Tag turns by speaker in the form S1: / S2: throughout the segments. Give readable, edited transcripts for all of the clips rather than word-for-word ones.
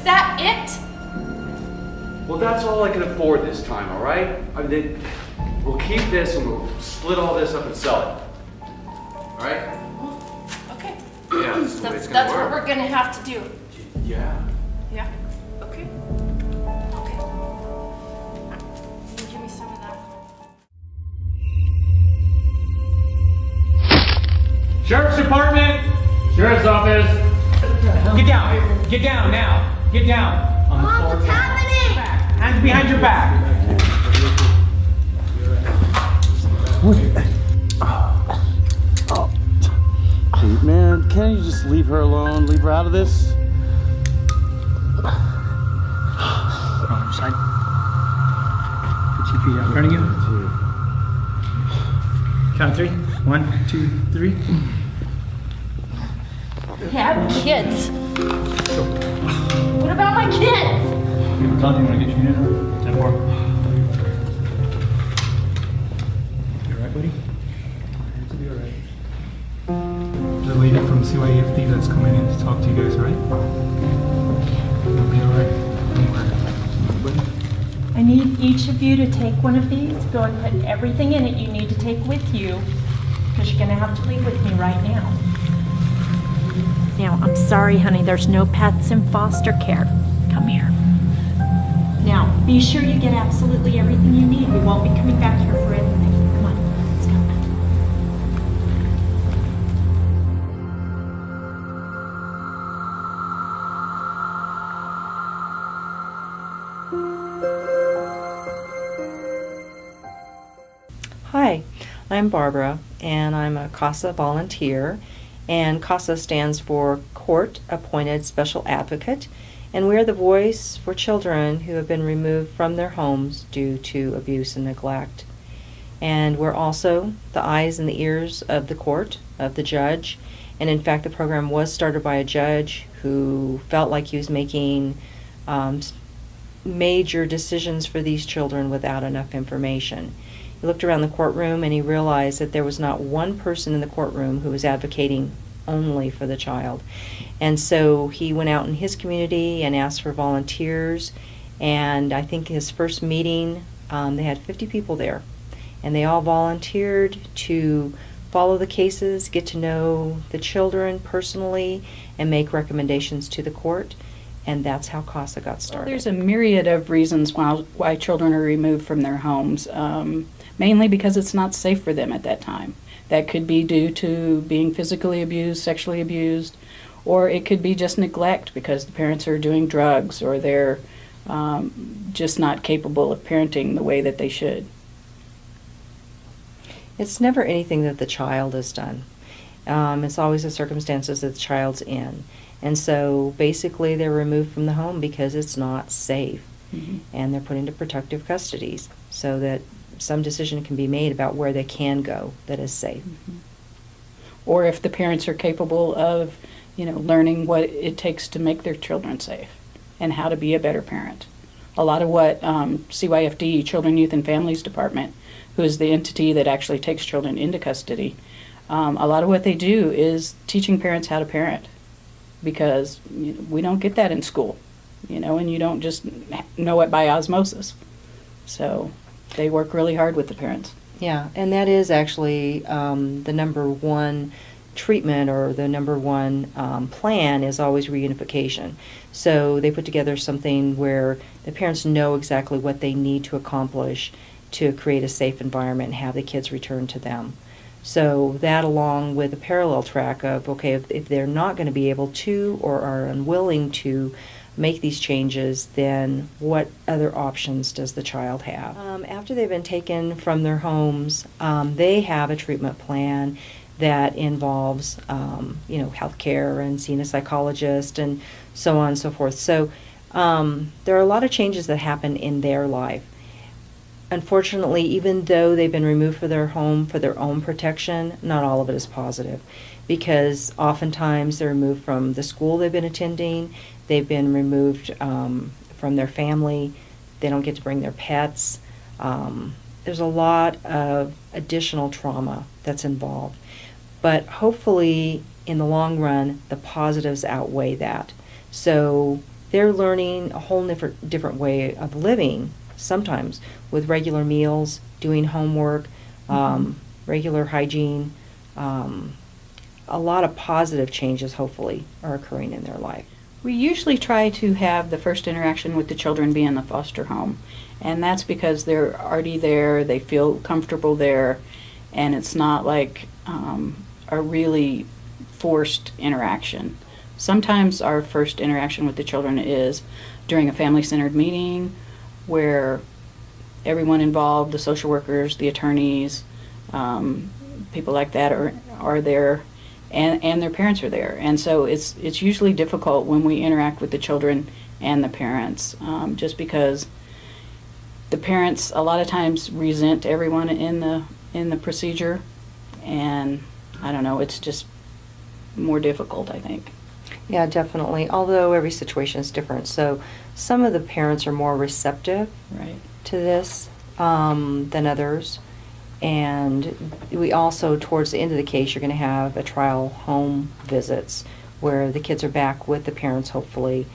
S1: that it?
S2: Well, that's all I can afford this time, all right? I mean, we'll keep this and we'll split all this up and sell it. All right?
S1: Okay.
S2: Yeah,
S1: That's what we're gonna have to do.
S2: Yeah.
S1: Yeah. Okay. Okay. Give me some of that.
S3: Sheriff's Department! Sheriff's Office! Get down! Get down now! Get down!
S4: Mom, what's happening?
S3: Hands behind your back!
S2: Hey, man, can't you just leave her alone? Leave her out of this?
S3: Wrong side. Put your feet out in front of you. Count three. 1, 2, 3.
S1: Yeah, kids. What about my kids?
S3: You have a gun, you want to get your unit? 10 more. You alright, buddy? Hands will be alright. The lady from C.A.S.A that's coming in to talk to you guys, alright? You'll be alright. Don't worry. Buddy?
S5: I need each of you to take one of these, go and put everything in it you need to take with you, because you're gonna have to leave with me right now. Now, I'm sorry, honey, there's no pets in foster care. Come here. Now, be sure you get absolutely everything you need. We won't be coming back here for anything. Come on, let's go.
S6: Hi, I'm Barbara, and I'm a C.A.S.A volunteer, and C.A.S.A stands for Court Appointed Special Advocate, and we're the voice for children who have been removed from their homes due to abuse and neglect. And we're also the eyes and the ears of the court, of the judge, and in fact the program was started by a judge who felt like he was making major decisions for these children without enough information. He looked around the courtroom and he realized that there was not one person in the courtroom who was advocating only for the child. And so he went out in his community and asked for volunteers, and I think his first meeting, they had 50 people there, and they all volunteered to follow the cases, get to know the children personally, and make recommendations to the court. And that's how C.A.S.A got started.
S7: Well, there's a myriad of reasons why children are removed from their homes, mainly because it's not safe for them at that time. That could be due to being physically abused, sexually abused, or it could be just neglect because the parents are doing drugs or they're just not capable of parenting the way that they should.
S6: It's never anything that the child has done. It's always the circumstances that the child's in. And so basically they're removed from the home because it's not safe. Mm-hmm. And they're put into protective custodies so that some decision can be made about where they can go that is safe.
S7: Mm-hmm. Or if the parents are capable of, learning what it takes to make their children safe and how to be a better parent. A lot of what CYFD, Children, Youth, and Families Department, who is the entity that actually takes children into custody, a lot of what they do is teaching parents how to parent, because we don't get that in school, and you don't just know it by osmosis. So they work really hard with the parents.
S6: Yeah, and that is actually the number one treatment, or the number one plan is always reunification. So they put together something where the parents know exactly what they need to accomplish to create a safe environment and have the kids return to them. So that, along with a parallel track of, okay, if they're not going to be able to or are unwilling to make these changes, then what other options does the child have? After they've been taken from their homes, they have a treatment plan that involves, health care and seeing a psychologist and so on and so forth. So there are a lot of changes that happen in their life. Unfortunately, even though they've been removed from their home for their own protection, not all of it is positive, because oftentimes they're removed from the school they've been attending, they've been removed from their family, they don't get to bring their pets. There's a lot of additional trauma that's involved. But hopefully, in the long run, the positives outweigh that. So they're learning a whole different way of living, sometimes, with regular meals, doing homework, regular hygiene. A lot of positive changes, hopefully, are occurring in their life.
S7: We usually try to have the first interaction with the children be in the foster home, and that's because they're already there, they feel comfortable there, and it's not like a really forced interaction. Sometimes our first interaction with the children is during a family-centered meeting where everyone involved, the social workers, the attorneys, people like that are there, and their parents are there. And so it's usually difficult when we interact with the children and the parents, just because the parents a lot of times resent everyone in the procedure, and I don't know, it's just more difficult, I think.
S6: Yeah, definitely. Although every situation is different. So some of the parents are more receptive
S7: Right.
S6: to this than others. And we also, towards the end of the case, you're going to have a trial home visits where the kids are back with the parents, hopefully.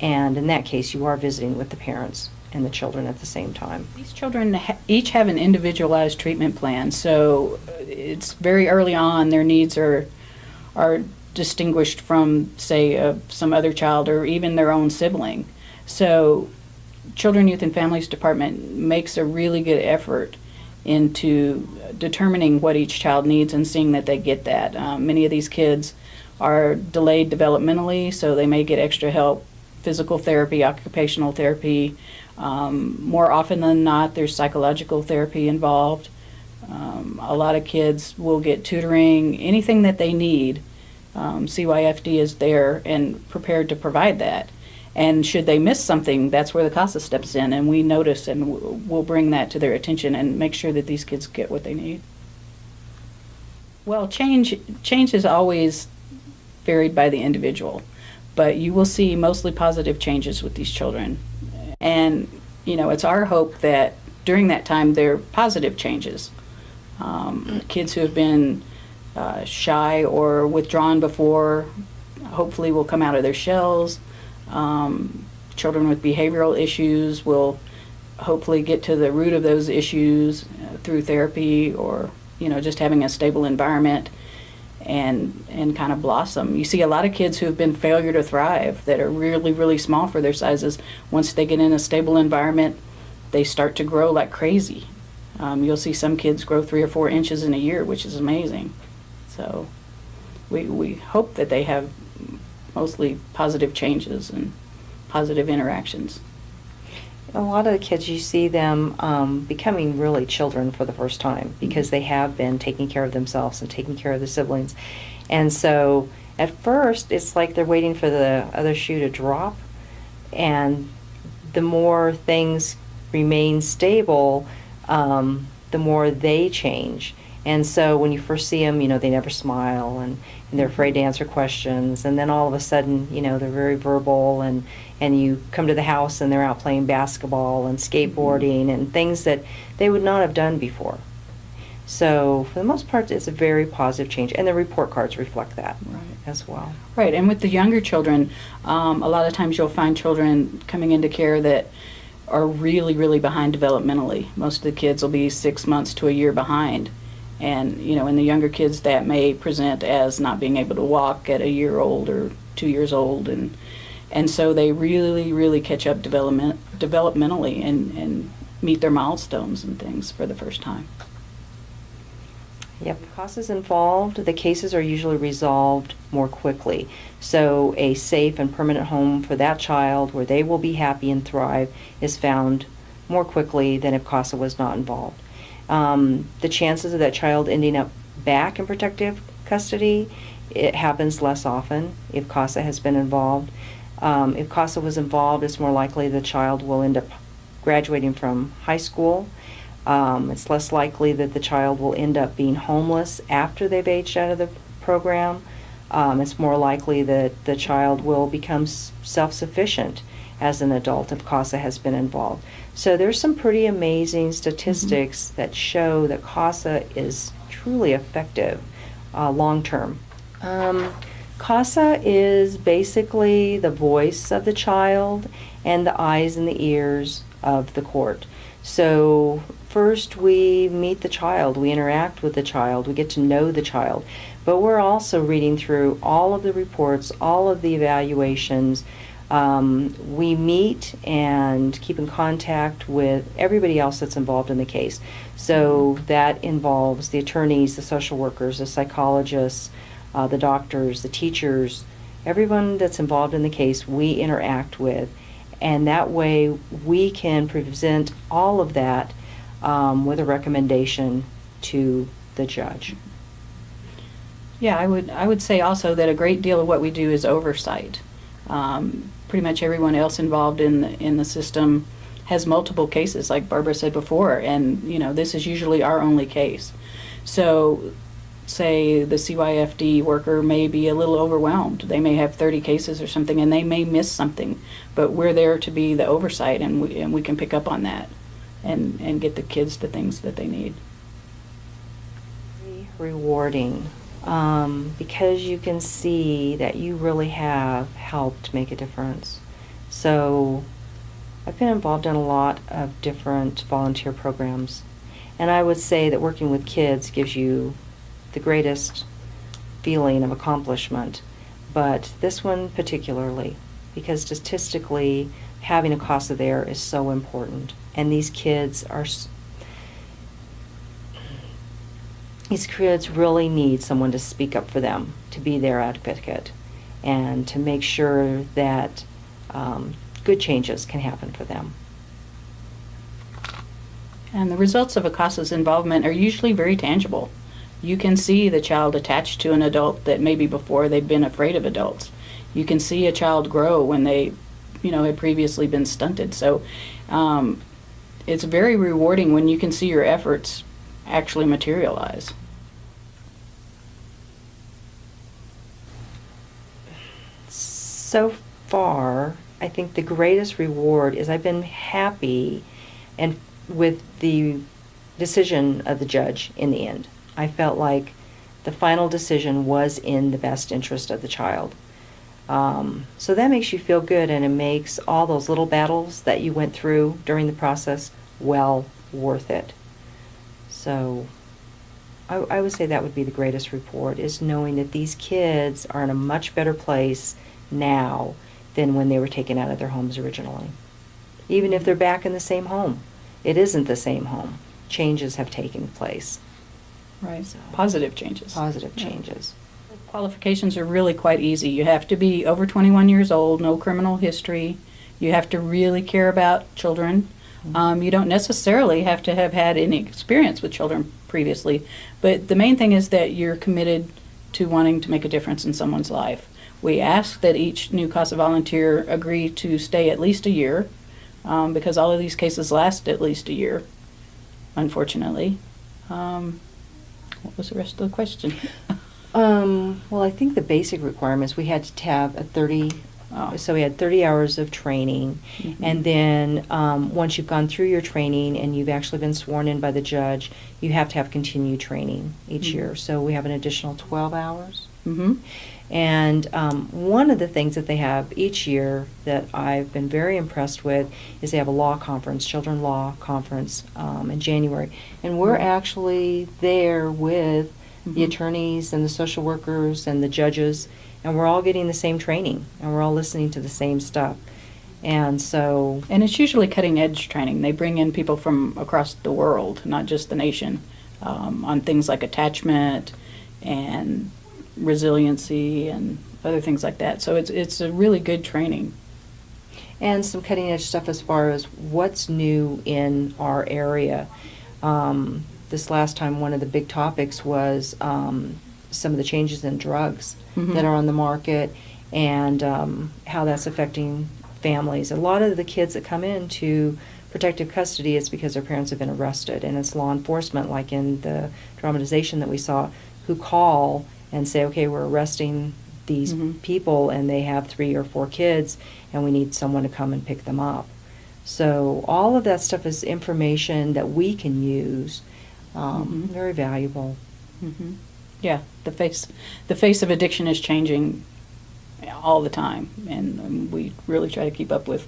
S6: And in that case, you are visiting with the parents and the children at the same time.
S7: These children each have an individualized treatment plan, so it's very early on their needs are distinguished from, say, some other child or even their own sibling. So Children, Youth, and Families Department makes a really good effort into determining what each child needs and seeing that they get that. Many of these kids are delayed developmentally, so they may get extra help, physical therapy, occupational therapy. More often than not, there's psychological therapy involved. A lot of kids will get tutoring, anything that they need. CYFD is there and prepared to provide that. And should they miss something, that's where the C.A.S.A steps in, and we notice and we'll bring that to their attention and make sure that these kids get what they need. Well, change is always varied by the individual, but you will see mostly positive changes with these children. And, you know, it's our hope that during that time they're positive changes. Kids who have been shy or withdrawn before hopefully will come out of their shells. Children with behavioral issues will hopefully get to the root of those issues through therapy or, you know, just having a stable environment and kind of blossom. You see a lot of kids who have been failure to thrive that are really, really small for their sizes. Once they get in a stable environment, they start to grow like crazy. You'll see some kids grow 3 or 4 inches in a year, which is amazing. So we hope that they have mostly positive changes and positive interactions.
S6: A lot of the kids, you see them becoming really children for the first time because they have been taking care of themselves and taking care of the siblings. And so at first, it's like they're waiting for the other shoe to drop. And the more things remain stable, the more they change. And so when you first see them, you know, they never smile and they're afraid to answer questions. And then all of a sudden, you know, they're very verbal and you come to the house and they're out playing basketball and skateboarding and things that they would not have done before. So for the most part, it's a very positive change. And the report cards reflect that as well.
S7: Right, and with the younger children, a lot of times you'll find children coming into care that are really, really behind developmentally. Most of the kids will be 6 months to a year behind. And, you know, in the younger kids, that may present as not being able to walk at a year old or 2 years old. And so they really, really catch up developmentally and meet their milestones and things for the first time.
S6: Yep, C.A.S.A's involved. The cases are usually resolved more quickly. So a safe and permanent home for that child where they will be happy and thrive is found more quickly than if C.A.S.A was not involved. The chances of that child ending up back in protective custody, it happens less often if C.A.S.A has been involved. If C.A.S.A was involved, it's more likely the child will end up graduating from high school. It's less likely that the child will end up being homeless after they've aged out of the program. It's more likely that the child will become self-sufficient as an adult if C.A.S.A has been involved. So there's some pretty amazing statistics that show that C.A.S.A is truly effective long-term. C.A.S.A is basically the voice of the child and the eyes and the ears of the court. So first we meet the child, we interact with the child, we get to know the child, but we're also reading through all of the reports, all of the evaluations. We meet and keep in contact with everybody else that's involved in the case. So that involves the attorneys, the social workers, the psychologists, the doctors, the teachers, everyone that's involved in the case we interact with. And that way we can present all of that with a recommendation to the judge.
S7: Yeah, I would say also that a great deal of what we do is oversight. Pretty much everyone else involved in the system has multiple cases, like Barbara said before, and this is usually our only case. So, say the CYFD worker may be a little overwhelmed. They may have 30 cases or something, and they may miss something, but we're there to be the oversight, and we can pick up on that and get the kids the things that they need.
S6: Rewarding. Because you can see that you really have helped make a difference. So I've been involved in a lot of different volunteer programs, and I would say that working with kids gives you the greatest feeling of accomplishment, but this one particularly, because statistically having a C.A.S.A there is so important, and these kids really need someone to speak up for them, to be their advocate, and to make sure that good changes can happen for them.
S7: And the results of a C.A.S.A's involvement are usually very tangible. You can see the child attached to an adult that maybe before they'd been afraid of adults. You can see a child grow when they, had previously been stunted. So it's very rewarding when you can see your efforts actually materialize.
S6: So far, I think the greatest reward is I've been happy and with the decision of the judge in the end. I felt like the final decision was in the best interest of the child. So that makes you feel good, and it makes all those little battles that you went through during the process well worth it. So I would say that would be the greatest reward, is knowing that these kids are in a much better place now than when they were taken out of their homes originally. Even if they're back in the same home, it isn't the same home. Changes have taken place.
S7: Right.
S6: So,
S7: Positive changes.
S6: positive changes.
S7: Qualifications are really quite easy. You have to be over 21 years old, no criminal history. You have to really care about children. You don't necessarily have to have had any experience with children previously, but the main thing is that you're committed to wanting to make a difference in someone's life. We ask that each new C.A.S.A volunteer agree to stay at least a year, because all of these cases last at least a year, unfortunately. What was the rest of the question?
S6: Well, I think the basic requirements, we had to have a 30, so we had 30 hours of training, and then once you've gone through your training and you've actually been sworn in by the judge, you have to have continued training each year. So we have an additional 12 hours. And one of the things that they have each year that I've been very impressed with is they have a law conference, children law conference in January. And we're actually there with the attorneys and the social workers and the judges, and we're all getting the same training, and we're all listening to the same stuff. And so...
S7: And it's usually cutting-edge training. They bring in people from across the world, not just the nation, on things like attachment and resiliency and other things like that. So it's a really good training.
S6: And some cutting-edge stuff as far as what's new in our area. This last time, one of the big topics was some of the changes in drugs that are on the market, and how that's affecting families. A lot of the kids that come into protective custody is because their parents have been arrested, and it's law enforcement, like in the dramatization that we saw, who call and say, okay, we're arresting these people, and they have 3 or 4 kids, and we need someone to come and pick them up. So all of that stuff is information that we can use, very valuable.
S7: Yeah, the face of addiction is changing all the time, and we really try to keep up with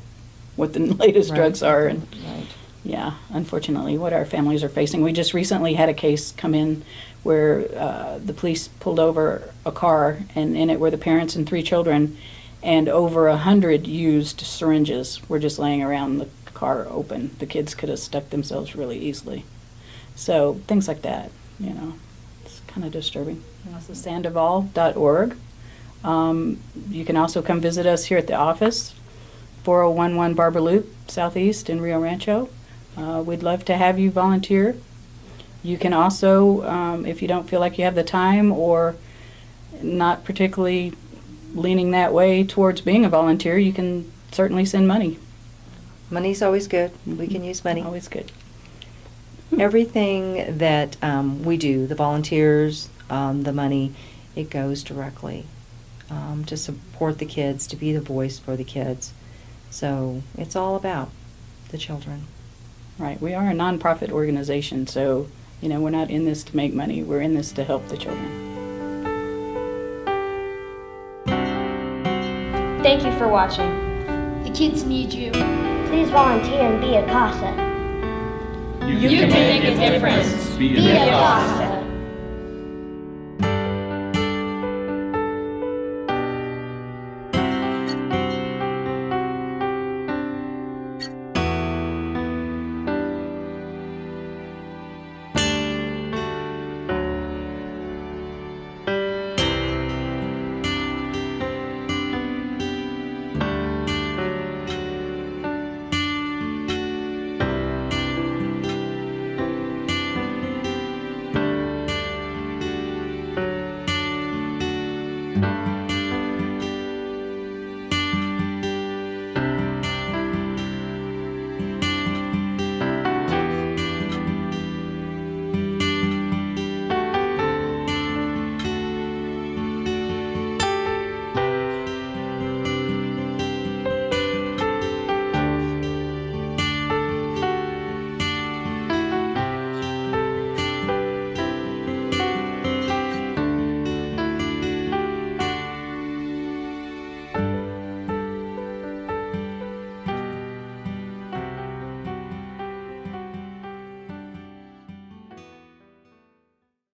S7: what the latest
S6: Right.
S7: drugs are, and
S6: Right.
S7: yeah, unfortunately, what our families are facing. We just recently had a case come in where the police pulled over a car, and in it were the parents and 3 children, and over 100 used syringes were just laying around the car open. The kids could have stuck themselves really easily. So things like that, you know, it's kind of disturbing. And also sandoval.org. You can also come visit us here at the office, 4011 Barber Loop, Southeast in Rio Rancho. We'd love to have you volunteer. You can also, if you don't feel like you have the time or not particularly leaning that way towards being a volunteer, you can certainly send money.
S6: Money's always good. We can use money.
S7: Always good.
S6: Everything that we do, the volunteers, the money, it goes directly to support the kids, to be the voice for the kids. So it's all about the children.
S7: Right. We are a nonprofit organization, so, you know, we're not in this to make money. We're in this to help the children.
S8: Thank you for watching.
S4: The kids need you.
S9: Please volunteer and be a C.A.S.A.
S8: You can make a difference.
S2: Be
S9: Be a C.A.S.A.